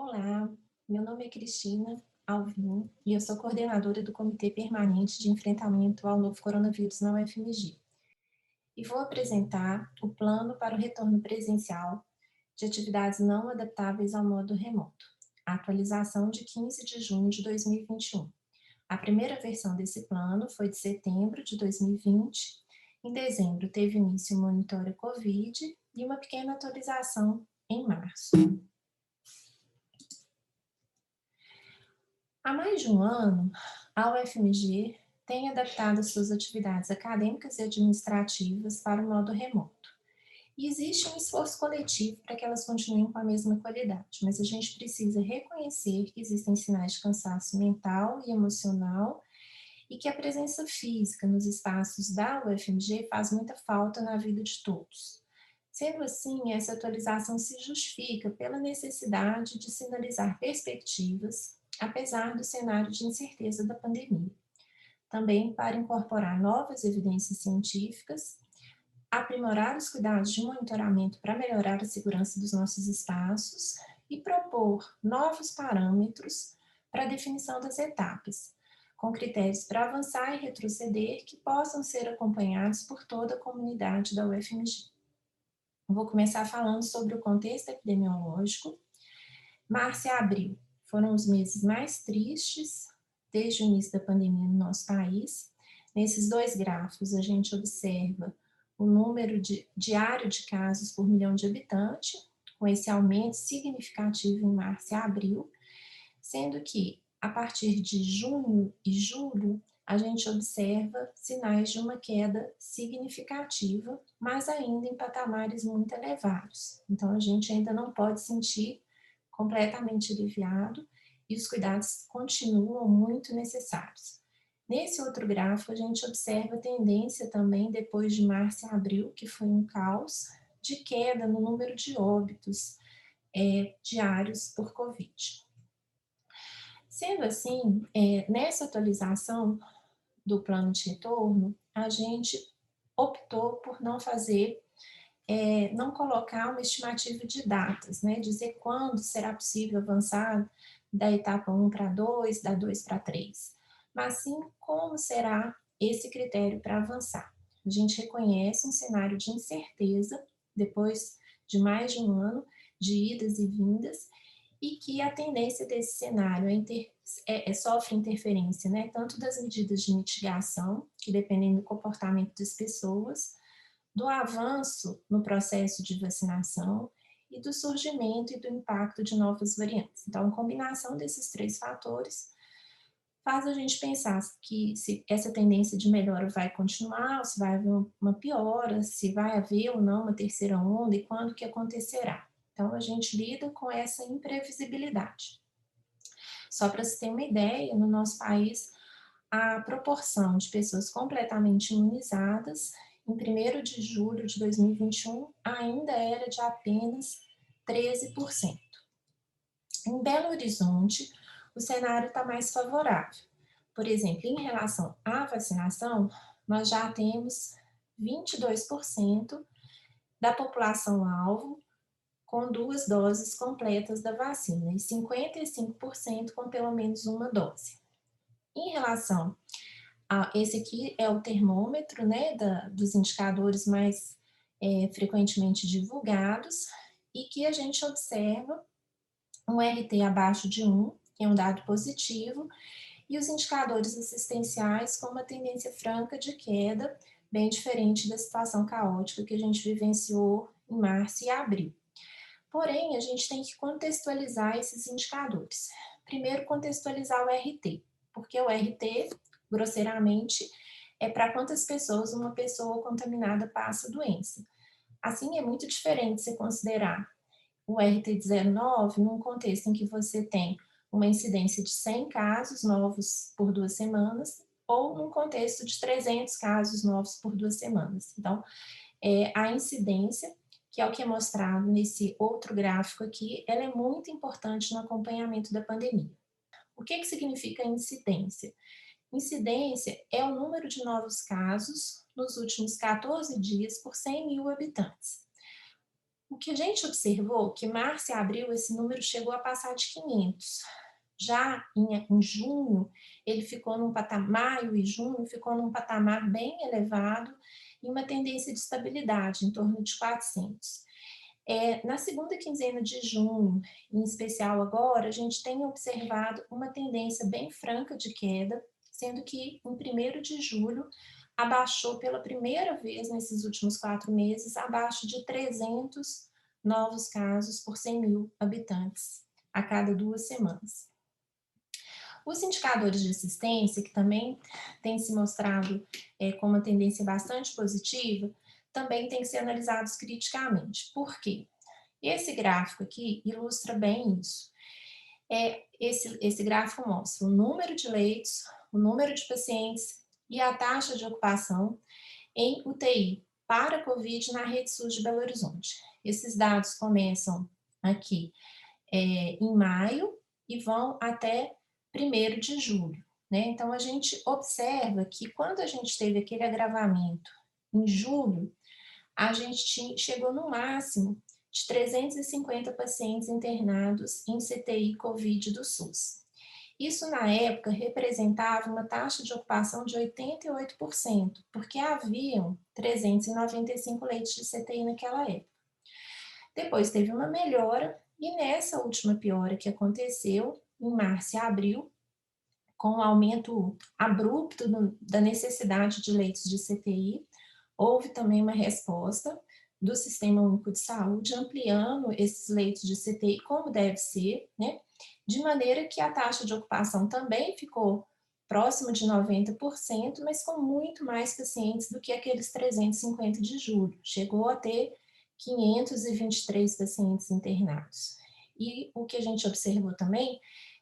Olá, meu nome é Cristina Alvim e eu sou coordenadora do Comitê Permanente de Enfrentamento ao Novo Coronavírus na UFMG. E vou apresentar o plano para o retorno presencial de atividades não adaptáveis ao modo remoto, a atualização de 15 de junho de 2021. A primeira versão desse plano foi de setembro de 2020. Em dezembro teve início o Monitora Covid e uma pequena atualização em março. Há mais de um ano, a UFMG tem adaptado suas atividades acadêmicas e administrativas para o modo remoto. E existe um esforço coletivo para que elas continuem com a mesma qualidade, mas a gente precisa reconhecer que existem sinais de cansaço mental e emocional e que a presença física nos espaços da UFMG faz muita falta na vida de todos. Sendo assim, essa atualização se justifica pela necessidade de sinalizar perspectivas, apesar do cenário de incerteza da pandemia. Também para incorporar novas evidências científicas, aprimorar os cuidados de monitoramento para melhorar a segurança dos nossos espaços e propor novos parâmetros para a definição das etapas, com critérios para avançar e retroceder que possam ser acompanhados por toda a comunidade da UFMG. Vou começar falando sobre o contexto epidemiológico. Março e abril foram os meses mais tristes desde o início da pandemia no nosso país. Nesses dois gráficos, a gente observa o número diário de casos por milhão de habitantes, com esse aumento significativo em março e abril, sendo que, a partir de junho e julho, a gente observa sinais de uma queda significativa, mas ainda em patamares muito elevados. Então, a gente ainda não pode sentir completamente aliviado e os cuidados continuam muito necessários. Nesse outro gráfico, a gente observa a tendência também, depois de março e abril, que foi um caos, de queda no número de óbitos diários por Covid. Sendo assim, nessa atualização do plano de retorno, a gente optou por não fazer, não colocar uma estimativa de datas, né? Dizer quando será possível avançar da etapa 1 para 2, da 2 para 3, mas sim como será esse critério para avançar. A gente reconhece um cenário de incerteza, depois de mais de um ano de idas e vindas, e que a tendência desse cenário sofre interferência, né, tanto das medidas de mitigação, que dependem do comportamento das pessoas, do avanço no processo de vacinação e do surgimento e do impacto de novas variantes. Então, a combinação desses três fatores faz a gente pensar que se essa tendência de melhora vai continuar, ou se vai haver uma piora, se vai haver ou não uma terceira onda e quando que acontecerá. Então, a gente lida com essa imprevisibilidade. Só para se ter uma ideia, no nosso país, a proporção de pessoas completamente imunizadas em 1º de julho de 2021 ainda era de apenas 13%. Em Belo Horizonte, o cenário está mais favorável. Por exemplo, em relação à vacinação, nós já temos 22% da população-alvo com 2 doses completas da vacina e 55% com pelo menos uma dose. Em relação a esse aqui é o termômetro, né, dos indicadores mais frequentemente divulgados e que a gente observa um RT abaixo de 1, que é um dado positivo, e os indicadores assistenciais com uma tendência franca de queda, bem diferente da situação caótica que a gente vivenciou em março e abril. Porém, a gente tem que contextualizar esses indicadores. Primeiro, contextualizar o RT, porque o RT, grosseiramente, é para quantas pessoas uma pessoa contaminada passa a doença. Assim, é muito diferente você considerar o RT de 0,9 num contexto em que você tem uma incidência de 100 casos novos por 2 semanas ou num contexto de 300 casos novos por 2 semanas. Então, a incidência, que é o que é mostrado nesse outro gráfico aqui, ela é muito importante no acompanhamento da pandemia. O que significa incidência? Incidência é o número de novos casos nos últimos 14 dias por 100 mil habitantes. O que a gente observou, que março e abril esse número chegou a passar de 500. Já em junho, ele ficou num patamar, maio e junho ficou num patamar bem elevado e uma tendência de estabilidade, em torno de 400. Na segunda quinzena de junho, em especial agora, a gente tem observado uma tendência bem franca de queda, sendo que em 1º de julho abaixou pela primeira vez nesses últimos 4 meses, abaixo de 300 novos casos por 100 mil habitantes a cada 2 semanas. Os indicadores de assistência, que também têm se mostrado com uma tendência bastante positiva, também têm que ser analisados criticamente. Por quê? Esse gráfico aqui ilustra bem isso. Esse gráfico mostra o número de leitos, o número de pacientes e a taxa de ocupação em UTI para Covid na Rede SUS de Belo Horizonte. Esses dados começam aqui em maio e vão até 1º de julho. Né? Então, a gente observa que quando a gente teve aquele agravamento em julho, a gente chegou no máximo de 350 pacientes internados em CTI Covid do SUS. Isso, na época, representava uma taxa de ocupação de 88%, porque haviam 395 leitos de CTI naquela época. Depois teve uma melhora, e nessa última piora que aconteceu, em março e abril, com o aumento abrupto da necessidade de leitos de CTI, houve também uma resposta do Sistema Único de Saúde, ampliando esses leitos de CTI como deve ser, né? De maneira que a taxa de ocupação também ficou próxima de 90%, mas com muito mais pacientes do que aqueles 350 de julho. Chegou a ter 523 pacientes internados. E o que a gente observou também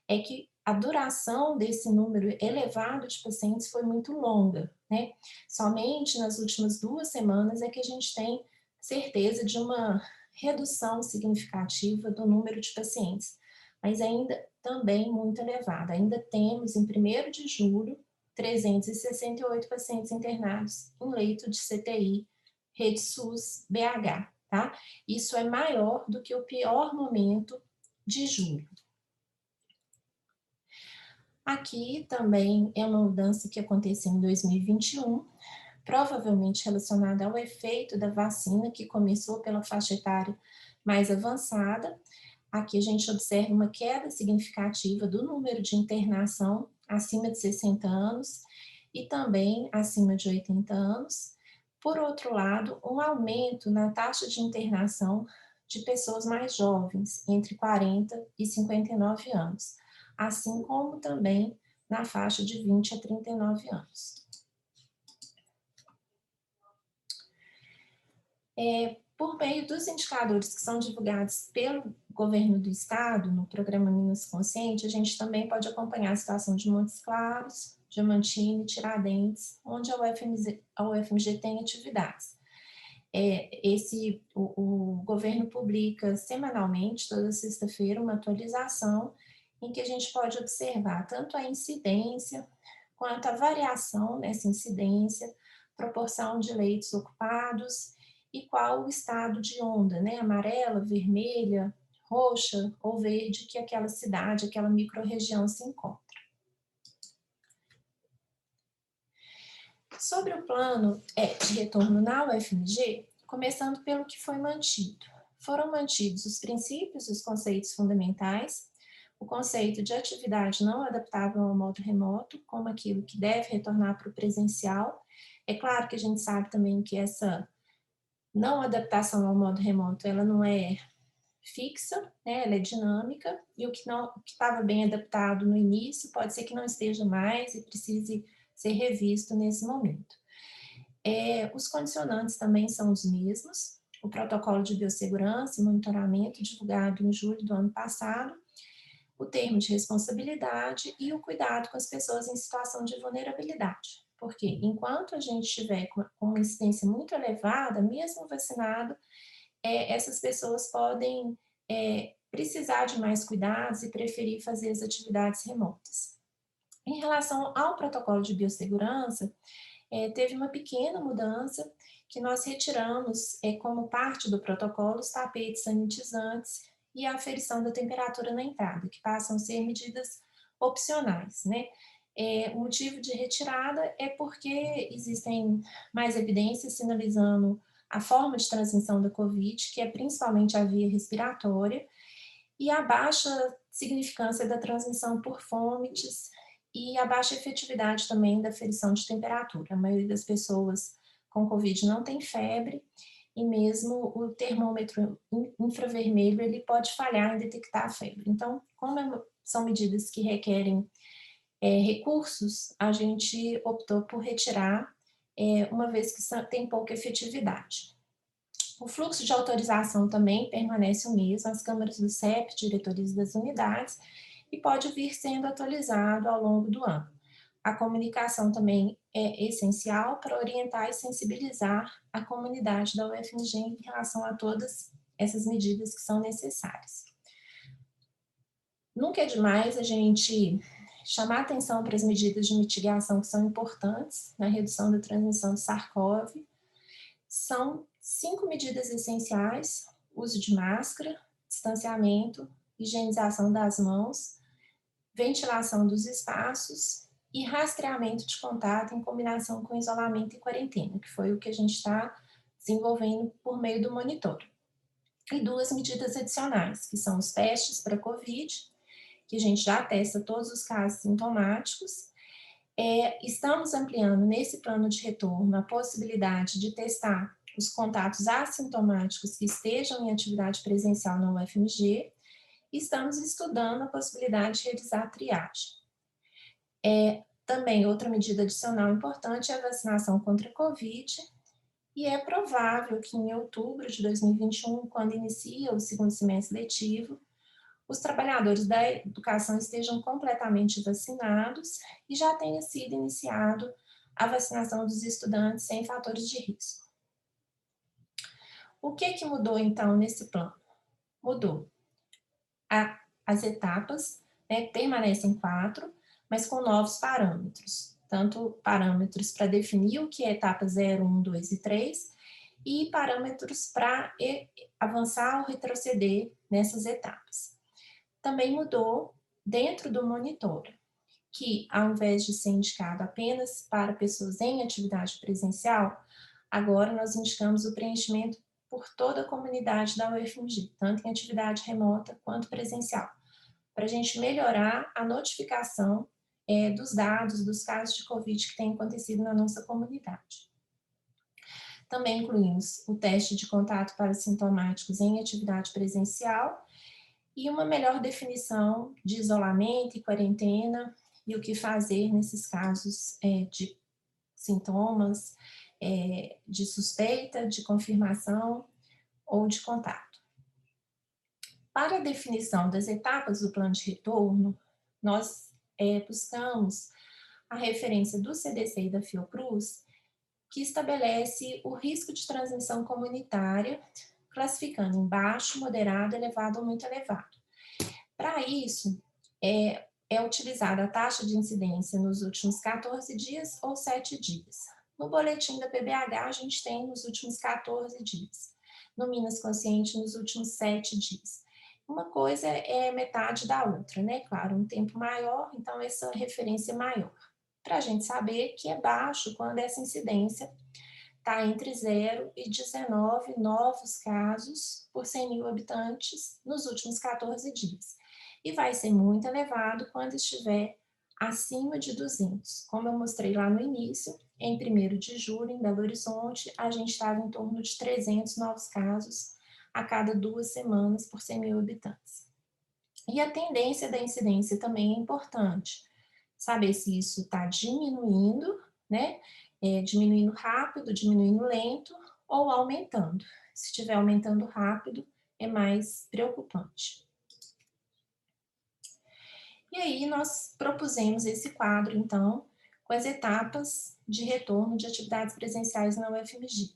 é que a duração desse número elevado de pacientes foi muito longa, né? Somente nas últimas 2 semanas é que a gente tem certeza de uma redução significativa do número de pacientes, mas ainda também muito elevada. Ainda temos, em 1º de julho, 368 pacientes internados em leito de CTI, Rede SUS BH, tá? Isso é maior do que o pior momento de julho. Aqui também é uma mudança que aconteceu em 2021, provavelmente relacionada ao efeito da vacina, que começou pela faixa etária mais avançada. Aqui a gente observa uma queda significativa do número de internação acima de 60 anos e também acima de 80 anos. Por outro lado, um aumento na taxa de internação de pessoas mais jovens, entre 40 e 59 anos, assim como também na faixa de 20 a 39 anos. Por meio dos indicadores que são divulgados pelo governo do estado, no programa Minas Consciente, a gente também pode acompanhar a situação de Montes Claros, Diamantino e Tiradentes, onde a UFMG tem atividades. O governo publica semanalmente, toda sexta-feira, uma atualização em que a gente pode observar tanto a incidência quanto a variação nessa incidência, proporção de leitos ocupados e qual o estado de onda, né? Amarela, vermelha, roxa ou verde que aquela cidade, aquela microrregião se encontra. Sobre o plano de retorno na UFMG, começando pelo que foi mantido. Foram mantidos os princípios e os conceitos fundamentais, o conceito de atividade não adaptável ao modo remoto, como aquilo que deve retornar para o presencial. É claro que a gente sabe também que essa não adaptação ao modo remoto, ela não é fixa, né? Ela é dinâmica, e o que estava bem adaptado no início pode ser que não esteja mais e precise ser revisto nesse momento. Os condicionantes também são os mesmos, o protocolo de biossegurança e monitoramento divulgado em julho do ano passado, o termo de responsabilidade e o cuidado com as pessoas em situação de vulnerabilidade. Porque enquanto a gente estiver com uma incidência muito elevada, mesmo vacinado, essas pessoas podem precisar de mais cuidados e preferir fazer as atividades remotas. Em relação ao protocolo de biossegurança, teve uma pequena mudança, que nós retiramos, como parte do protocolo, os tapetes sanitizantes e a aferição da temperatura na entrada, que passam a ser medidas opcionais, né? O motivo de retirada é porque existem mais evidências sinalizando a forma de transmissão da COVID, que é principalmente a via respiratória, e a baixa significância da transmissão por fomites e a baixa efetividade também da aferição de temperatura. A maioria das pessoas com COVID não tem febre e mesmo o termômetro infravermelho ele pode falhar em detectar a febre. Então, como são medidas que requerem recursos, a gente optou por retirar, uma vez que tem pouca efetividade. O fluxo de autorização também permanece o mesmo, as câmaras do CEP, diretorias das unidades, e pode vir sendo atualizado ao longo do ano. A comunicação também é essencial para orientar e sensibilizar a comunidade da UFMG em relação a todas essas medidas que são necessárias. Nunca é demais a gente chamar atenção para as medidas de mitigação que são importantes na redução da transmissão de SARS-CoV. São 5 medidas essenciais: uso de máscara, distanciamento, higienização das mãos, ventilação dos espaços e rastreamento de contato em combinação com isolamento e quarentena, que foi o que a gente está desenvolvendo por meio do monitor. E 2 medidas adicionais, que são os testes para COVID, que a gente já testa todos os casos sintomáticos. Estamos ampliando nesse plano de retorno a possibilidade de testar os contatos assintomáticos que estejam em atividade presencial na UFMG. Estamos estudando a possibilidade de realizar a triagem. Também outra medida adicional importante é a vacinação contra a COVID, e é provável que em outubro de 2021, quando inicia o segundo semestre letivo, os trabalhadores da educação estejam completamente vacinados e já tenha sido iniciado a vacinação dos estudantes sem fatores de risco. O que mudou, então, nesse plano? Mudou. As etapas, permanecem 4, mas com novos parâmetros. Tanto parâmetros para definir o que é etapa 0, 1, 2 e 3, e parâmetros para avançar ou retroceder nessas etapas. Também mudou dentro do monitor, que ao invés de ser indicado apenas para pessoas em atividade presencial, agora nós indicamos o preenchimento por toda a comunidade da UFMG, tanto em atividade remota quanto presencial, para a gente melhorar a notificação dos dados, dos casos de COVID que têm acontecido na nossa comunidade. Também incluímos o teste de contato para sintomáticos em atividade presencial e uma melhor definição de isolamento e quarentena e o que fazer nesses casos de sintomas, de suspeita, de confirmação ou de contato. Para a definição das etapas do plano de retorno, nós buscamos a referência do CDC e da Fiocruz, que estabelece o risco de transmissão comunitária, classificando em baixo, moderado, elevado ou muito elevado. Para isso, é utilizada a taxa de incidência nos últimos 14 dias ou 7 dias. No boletim da PBH, a gente tem nos últimos 14 dias. No Minas Consciente, nos últimos 7 dias. Uma coisa é metade da outra, né? Claro, um tempo maior, então essa referência é maior. Para a gente saber que é baixo quando essa incidência está entre 0 e 19 novos casos por 100 mil habitantes nos últimos 14 dias. E vai ser muito elevado quando estiver acima de 200. Como eu mostrei lá no início, em 1º de julho, em Belo Horizonte, a gente estava em torno de 300 novos casos a cada 2 semanas por 100 mil habitantes. E a tendência da incidência também é importante. Saber se isso está diminuindo, né? Diminuindo rápido, diminuindo lento ou aumentando. Se estiver aumentando rápido, é mais preocupante. E aí nós propusemos esse quadro, então, com as etapas de retorno de atividades presenciais na UFMG.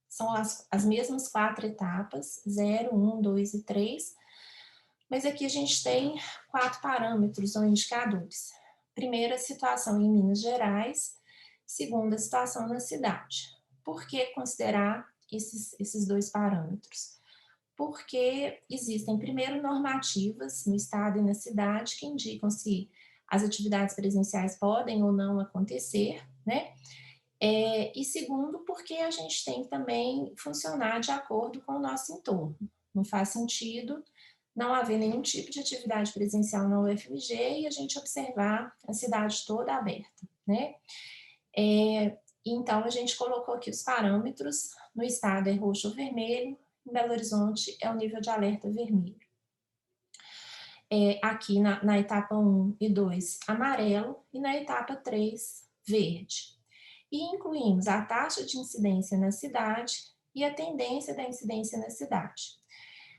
São as mesmas 4 etapas, 0, 1, 2 e 3, mas aqui a gente tem 4 parâmetros ou indicadores. Primeiro, a situação em Minas Gerais. Segundo, a situação na cidade. Por que considerar esses dois parâmetros? Porque existem, primeiro, normativas no estado e na cidade que indicam se as atividades presenciais podem ou não acontecer, né? E segundo, porque a gente tem que também funcionar de acordo com o nosso entorno. Não faz sentido não haver nenhum tipo de atividade presencial na UFMG e a gente observar a cidade toda aberta, né? Então, a gente colocou aqui os parâmetros, no estado é roxo ou vermelho, em Belo Horizonte é o nível de alerta vermelho. Aqui na etapa 1 e 2, amarelo, e na etapa 3, verde. E incluímos a taxa de incidência na cidade e a tendência da incidência na cidade,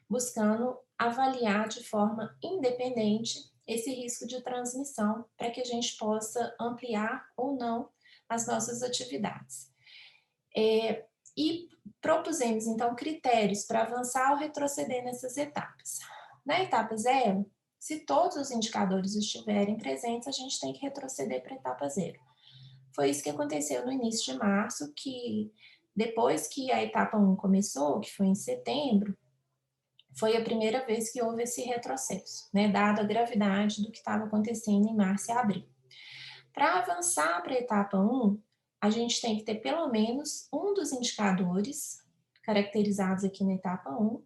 buscando avaliar de forma independente esse risco de transmissão para que a gente possa ampliar ou não as nossas atividades. E propusemos, então, critérios para avançar ou retroceder nessas etapas. Na etapa 0, se todos os indicadores estiverem presentes, a gente tem que retroceder para a etapa 0. Foi isso que aconteceu no início de março, que depois que a etapa 1 começou, que foi em setembro, foi a primeira vez que houve esse retrocesso, né, dada a gravidade do que estava acontecendo em março e abril. Para avançar para a etapa 1, a gente tem que ter pelo menos um dos indicadores, caracterizados aqui na etapa 1,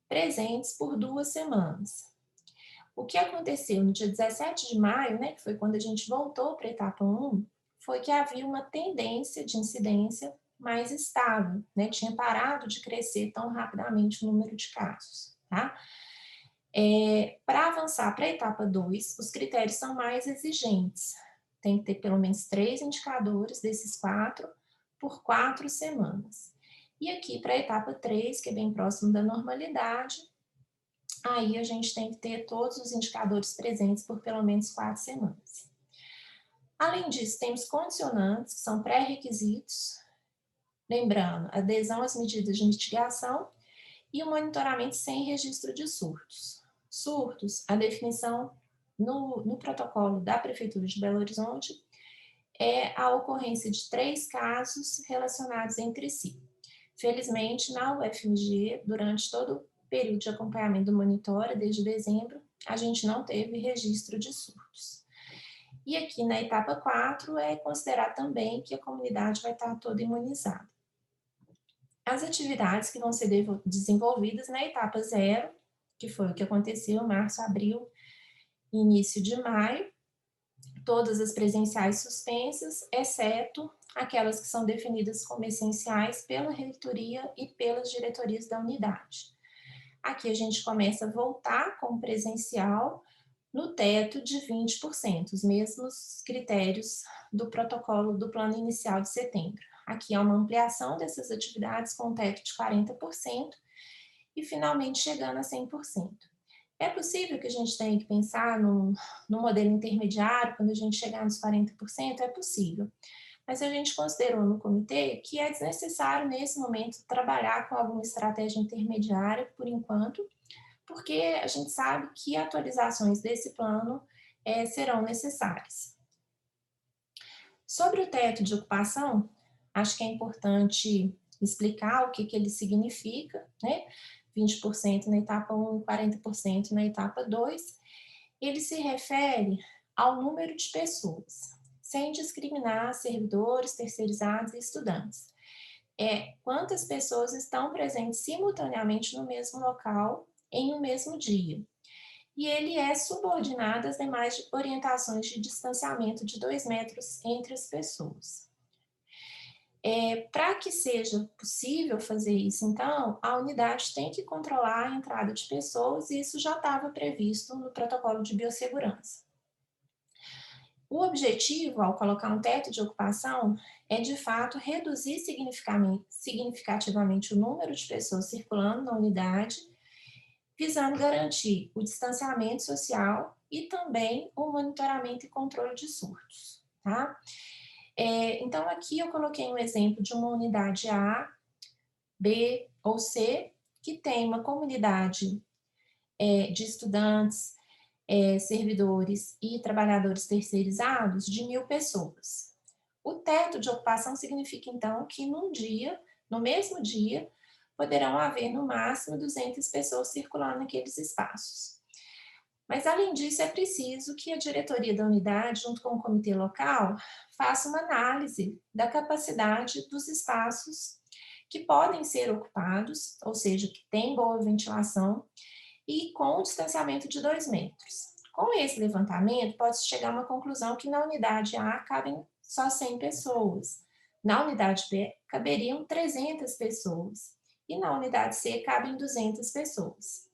presentes por 2 semanas. O que aconteceu no dia 17 de maio, né, que foi quando a gente voltou para a etapa 1, foi que havia uma tendência de incidência mais estável, né, tinha parado de crescer tão rapidamente o número de casos, tá? Para avançar para a etapa 2, os critérios são mais exigentes, tem que ter pelo menos 3 indicadores desses 4 por 4 semanas. E aqui para a etapa 3, que é bem próximo da normalidade, aí a gente tem que ter todos os indicadores presentes por pelo menos 4 semanas. Além disso, temos condicionantes, que são pré-requisitos, lembrando, adesão às medidas de mitigação e o monitoramento sem registro de surtos. Surtos, a definição no protocolo da Prefeitura de Belo Horizonte é a ocorrência de 3 casos relacionados entre si. Felizmente, na UFMG, durante todo o período de acompanhamento do Monitora, desde dezembro, a gente não teve registro de surtos. E aqui na etapa 4 é considerar também que a comunidade vai estar toda imunizada. As atividades que vão ser desenvolvidas na etapa 0, que foi o que aconteceu em março, abril, início de maio, todas as presenciais suspensas, exceto aquelas que são definidas como essenciais pela reitoria e pelas diretorias da unidade. Aqui a gente começa a voltar com o presencial no teto de 20%, os mesmos critérios do protocolo do plano inicial de setembro. Aqui há uma ampliação dessas atividades com um teto de 40% e finalmente chegando a 100%. É possível que a gente tenha que pensar no modelo intermediário, quando a gente chegar nos 40%? É possível. Mas a gente considerou no comitê que é desnecessário, nesse momento, trabalhar com alguma estratégia intermediária, por enquanto, porque a gente sabe que atualizações desse plano serão necessárias. Sobre o teto de ocupação, acho que é importante explicar o que ele significa, né? 20% na etapa 1 e 40% na etapa 2. Ele se refere ao número de pessoas, sem discriminar servidores, terceirizados e estudantes. Quantas pessoas estão presentes simultaneamente no mesmo local em um mesmo dia. E ele é subordinado às demais orientações de distanciamento de 2 metros entre as pessoas. Para que seja possível fazer isso, então, a unidade tem que controlar a entrada de pessoas e isso já estava previsto no protocolo de biossegurança. O objetivo, ao colocar um teto de ocupação, é, de fato, reduzir significativamente o número de pessoas circulando na unidade, visando garantir o distanciamento social e também o monitoramento e controle de surtos, tá? Então, aqui eu coloquei um exemplo de uma unidade A, B ou C, que tem uma comunidade de estudantes, servidores e trabalhadores terceirizados de 1.000 pessoas. O teto de ocupação significa, então, que no mesmo dia, poderão haver no máximo 200 pessoas circulando naqueles espaços. Mas, além disso, é preciso que a diretoria da unidade, junto com o comitê local, faça uma análise da capacidade dos espaços que podem ser ocupados, ou seja, que tem boa ventilação, e com o distanciamento de 2 metros. Com esse levantamento, pode-se chegar a uma conclusão que na unidade A cabem só 100 pessoas, na unidade B caberiam 300 pessoas, e na unidade C cabem 200 pessoas.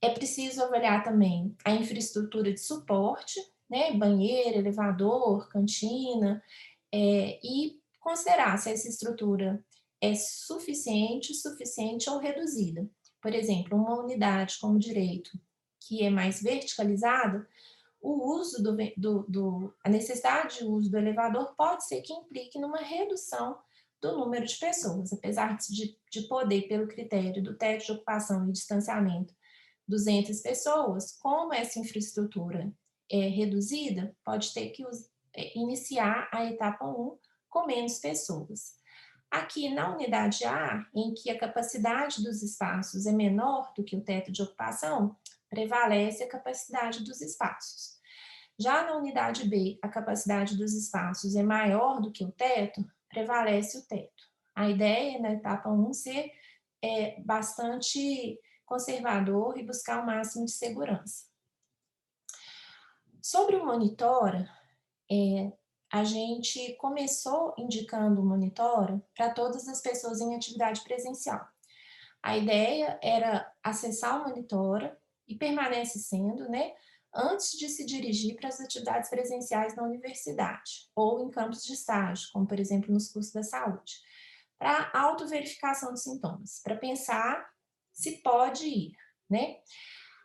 É preciso avaliar também a infraestrutura de suporte, né, banheiro, elevador, cantina, e considerar se essa estrutura é suficiente ou reduzida. Por exemplo, uma unidade como direito, que é mais verticalizada, o uso a necessidade de uso do elevador pode ser que implique numa redução do número de pessoas, apesar de poder, pelo critério do teto de ocupação e distanciamento, 200 pessoas, como essa infraestrutura é reduzida, pode ter que iniciar a etapa 1 com menos pessoas. Aqui na unidade A, em que a capacidade dos espaços é menor do que o teto de ocupação, prevalece a capacidade dos espaços. Já na unidade B, a capacidade dos espaços é maior do que o teto, prevalece o teto. A ideia na etapa 1 ser bastante conservador e buscar o máximo de segurança. Sobre o Monitora, a gente começou indicando o Monitora para todas as pessoas em atividade presencial. A ideia era acessar o Monitora e permanece sendo, né, antes de se dirigir para as atividades presenciais na universidade ou em campos de estágio, como por exemplo nos cursos da saúde, para autoverificação de sintomas, para pensar se pode ir, né?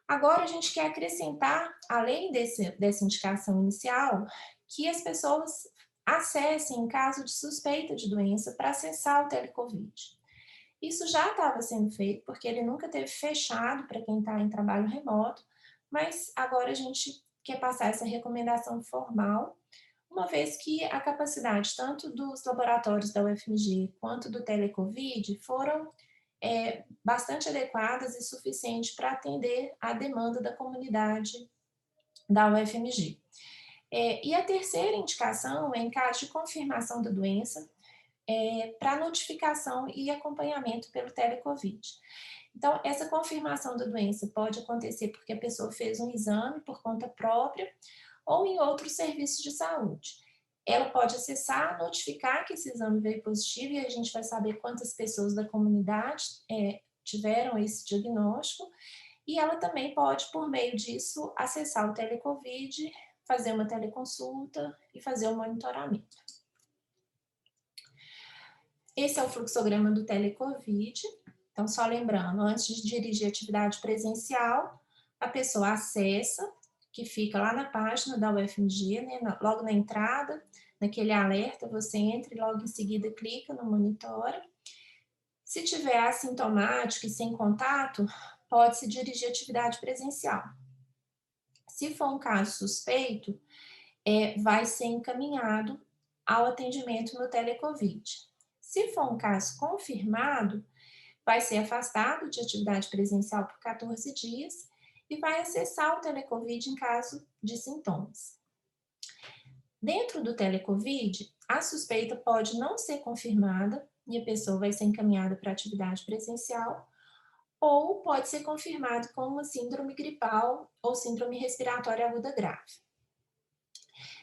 Agora a gente quer acrescentar, além dessa indicação inicial, que as pessoas acessem em caso de suspeita de doença para acessar o telecovid. Isso já estava sendo feito, porque ele nunca teve fechado para quem está em trabalho remoto, mas agora a gente quer passar essa recomendação formal, uma vez que a capacidade tanto dos laboratórios da UFMG quanto do telecovid foram bastante adequadas e suficientes para atender a demanda da comunidade da UFMG. E a terceira indicação é em caso de confirmação da doença, para notificação e acompanhamento pelo telecovid. Então, essa confirmação da doença pode acontecer porque a pessoa fez um exame por conta própria ou em outros serviços de saúde. Ela pode acessar, notificar que esse exame veio positivo e a gente vai saber quantas pessoas da comunidade tiveram esse diagnóstico, e ela também pode, por meio disso, acessar o telecovid, fazer uma teleconsulta e fazer o monitoramento. Esse é o fluxograma do telecovid. Então, só lembrando, antes de dirigir atividade presencial, a pessoa acessa, que fica lá na página da UFMG, né, logo na entrada, naquele alerta, você entra e logo em seguida clica no Monitora. Se tiver assintomático e sem contato, pode-se dirigir atividade presencial. Se for um caso suspeito, vai ser encaminhado ao atendimento no telecovid. Se for um caso confirmado, vai ser afastado de atividade presencial por 14 dias e vai acessar o telecovid em caso de sintomas. Dentro do telecovid, a suspeita pode não ser confirmada e a pessoa vai ser encaminhada para atividade presencial, ou pode ser confirmado com uma síndrome gripal ou síndrome respiratória aguda grave.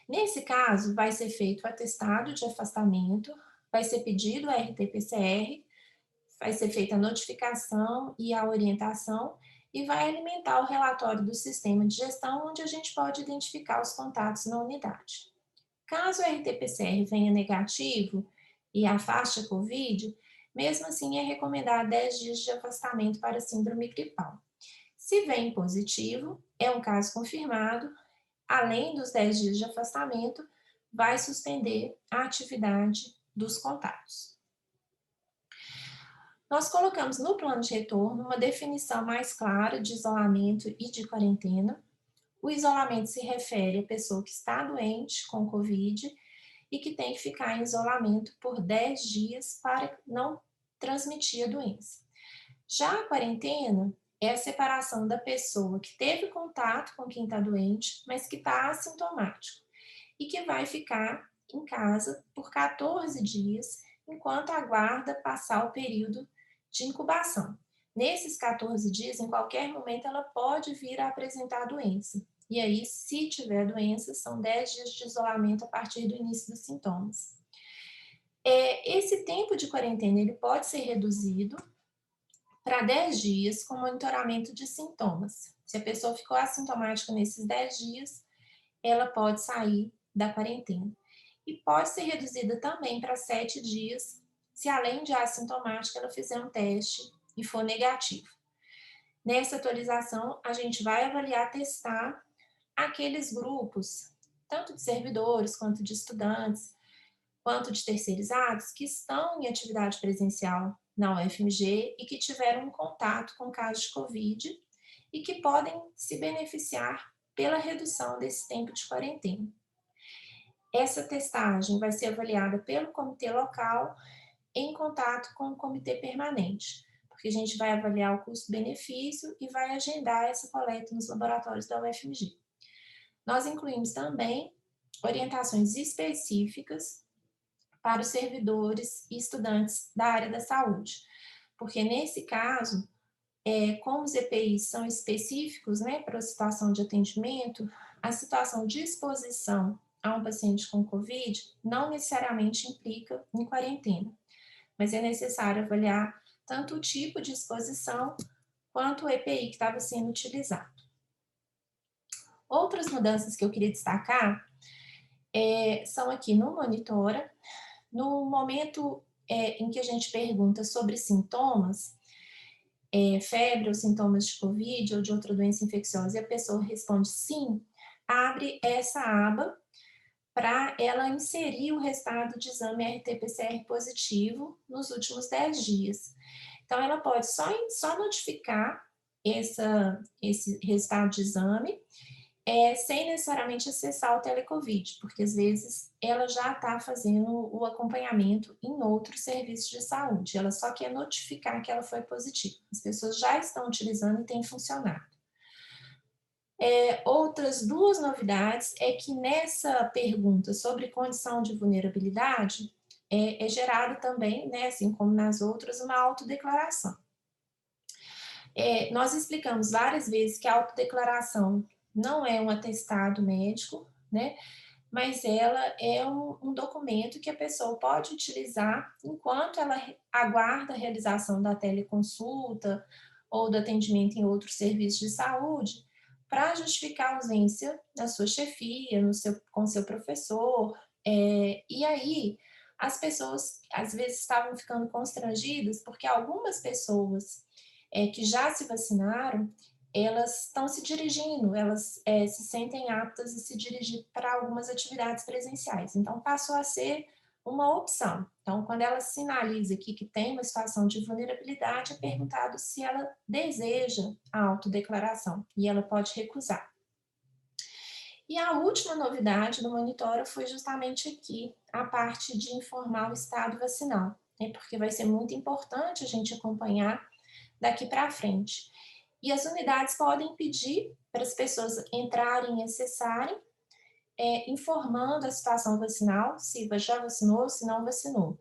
Nesse caso, vai ser feito o atestado de afastamento, vai ser pedido o RT-PCR, vai ser feita a notificação e a orientação e vai alimentar o relatório do sistema de gestão, onde a gente pode identificar os contatos na unidade. Caso o RT-PCR venha negativo e afaste a COVID, mesmo assim é recomendado 10 dias de afastamento para síndrome gripal. Se vem positivo, é um caso confirmado, além dos 10 dias de afastamento, vai suspender a atividade dos contatos. Nós colocamos no plano de retorno uma definição mais clara de isolamento e de quarentena. O isolamento se refere à pessoa que está doente com COVID e que tem que ficar em isolamento por 10 dias para não transmitir a doença. Já a quarentena é a separação da pessoa que teve contato com quem está doente, mas que está assintomático e que vai ficar em casa por 14 dias, enquanto aguarda passar o período de incubação. Nesses 14 dias, em qualquer momento, ela pode vir a apresentar a doença. E aí, se tiver doença, são 10 dias de isolamento a partir do início dos sintomas. Esse tempo de quarentena ele pode ser reduzido para 10 dias com monitoramento de sintomas. Se a pessoa ficou assintomática nesses 10 dias, ela pode sair da quarentena. E pode ser reduzida também para 7 dias, se além de assintomática, ela fizer um teste e for negativo. Nessa atualização, a gente vai avaliar, testar aqueles grupos, tanto de servidores, quanto de estudantes, quanto de terceirizados, que estão em atividade presencial na UFMG e que tiveram um contato com casos de Covid e que podem se beneficiar pela redução desse tempo de quarentena. Essa testagem vai ser avaliada pelo comitê local em contato com o comitê permanente, porque a gente vai avaliar o custo-benefício e vai agendar essa coleta nos laboratórios da UFMG. Nós incluímos também orientações específicas para os servidores e estudantes da área da saúde, porque nesse caso, como os EPIs são específicos, né, para a situação de atendimento, a situação de exposição a um paciente com Covid não necessariamente implica em quarentena, mas é necessário avaliar tanto o tipo de exposição quanto o EPI que estava sendo utilizado. Outras mudanças que eu queria destacar são aqui no Monitora. No momento em que a gente pergunta sobre sintomas, febre ou sintomas de Covid ou de outra doença infecciosa, e a pessoa responde sim, abre essa aba para ela inserir o resultado de exame RT-PCR positivo nos últimos 10 dias. Então, ela pode só notificar esse resultado de exame, sem necessariamente acessar o Telecovid, porque às vezes ela já está fazendo o acompanhamento em outros serviços de saúde, ela só quer notificar que ela foi positiva. As pessoas já estão utilizando e tem funcionado. Outras duas novidades é que nessa pergunta sobre condição de vulnerabilidade, é gerado também, né, assim como nas outras, uma autodeclaração. Nós explicamos várias vezes que a autodeclaração não é um atestado médico, né, mas ela é um documento que a pessoa pode utilizar enquanto ela aguarda a realização da teleconsulta ou do atendimento em outros serviços de saúde, para justificar a ausência da sua chefia, com seu professor, e aí as pessoas às vezes estavam ficando constrangidas porque algumas pessoas que já se vacinaram, elas estão se dirigindo, elas se sentem aptas a se dirigir para algumas atividades presenciais. Então, passou a ser uma opção. Então, quando ela sinaliza aqui que tem uma situação de vulnerabilidade, é perguntado se ela deseja a autodeclaração e ela pode recusar. E a última novidade do Monitora foi justamente aqui, a parte de informar o estado vacinal, né, porque vai ser muito importante a gente acompanhar daqui para frente. E as unidades podem pedir para as pessoas entrarem e acessarem, informando a situação vacinal, se já vacinou, se não vacinou.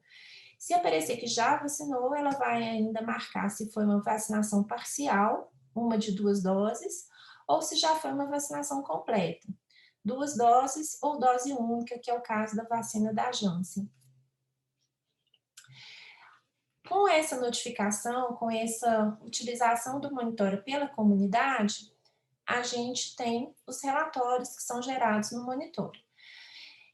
Se aparecer que já vacinou, ela vai ainda marcar se foi uma vacinação parcial, uma de 2 doses, ou se já foi uma vacinação completa, 2 doses ou dose única, que é o caso da vacina da Janssen. Com essa notificação, com essa utilização do Monitora pela comunidade, a gente tem os relatórios que são gerados no Monitora.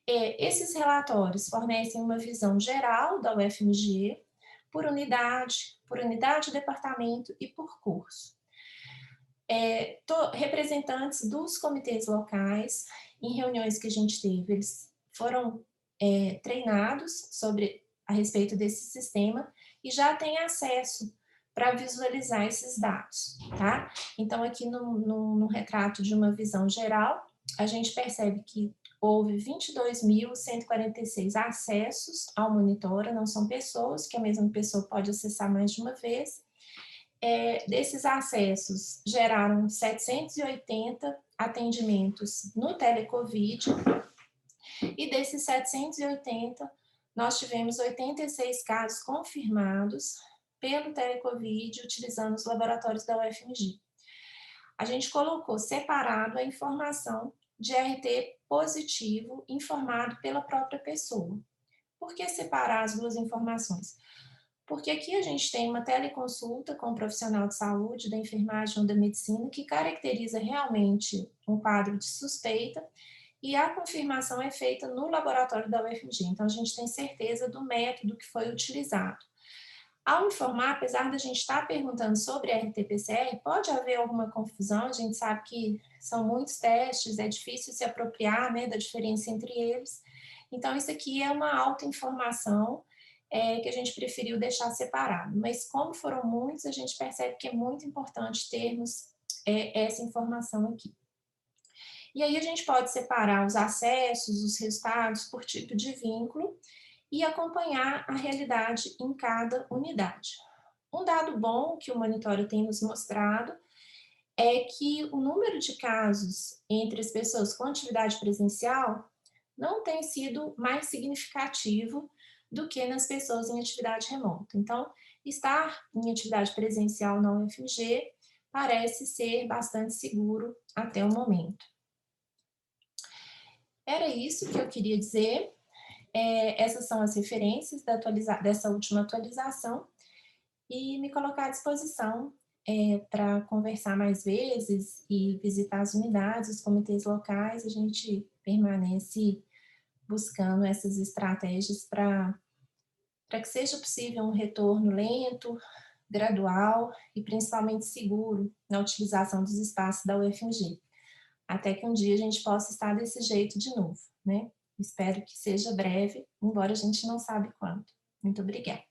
Esses relatórios fornecem uma visão geral da UFMG, por unidade, departamento e por curso. Representantes dos comitês locais, em reuniões que a gente teve, eles foram treinados a respeito desse sistema e já têm acesso para visualizar esses dados, tá? Então, aqui no retrato de uma visão geral, a gente percebe que houve 22.146 acessos ao Monitora, não são pessoas, que a mesma pessoa pode acessar mais de uma vez. Desses acessos, geraram 780 atendimentos no Telecovid, e desses 780, nós tivemos 86 casos confirmados pelo Telecovid, utilizando os laboratórios da UFMG. A gente colocou separado a informação de RT positivo informado pela própria pessoa. Por que separar as duas informações? Porque aqui a gente tem uma teleconsulta com um profissional de saúde, da enfermagem ou da medicina, que caracteriza realmente um quadro de suspeita, e a confirmação é feita no laboratório da UFMG. Então, a gente tem certeza do método que foi utilizado. Ao informar, apesar da gente estar perguntando sobre RT-PCR, pode haver alguma confusão, a gente sabe que são muitos testes, é difícil se apropriar, né, da diferença entre eles. Então, isso aqui é uma autoinformação que a gente preferiu deixar separado. Mas como foram muitos, a gente percebe que é muito importante termos essa informação aqui. E aí a gente pode separar os acessos, os resultados por tipo de vínculo, e acompanhar a realidade em cada unidade. Um dado bom que o monitório tem nos mostrado é que o número de casos entre as pessoas com atividade presencial não tem sido mais significativo do que nas pessoas em atividade remota. Então, estar em atividade presencial na UFMG parece ser bastante seguro até o momento. Era isso que eu queria dizer. Essas são as referências dessa última atualização, e me colocar à disposição para conversar mais vezes e visitar as unidades, os comitês locais. A gente permanece buscando essas estratégias para que seja possível um retorno lento, gradual e principalmente seguro na utilização dos espaços da UFMG, até que um dia a gente possa estar desse jeito de novo, né? Espero que seja breve, embora a gente não sabe quando. Muito obrigada.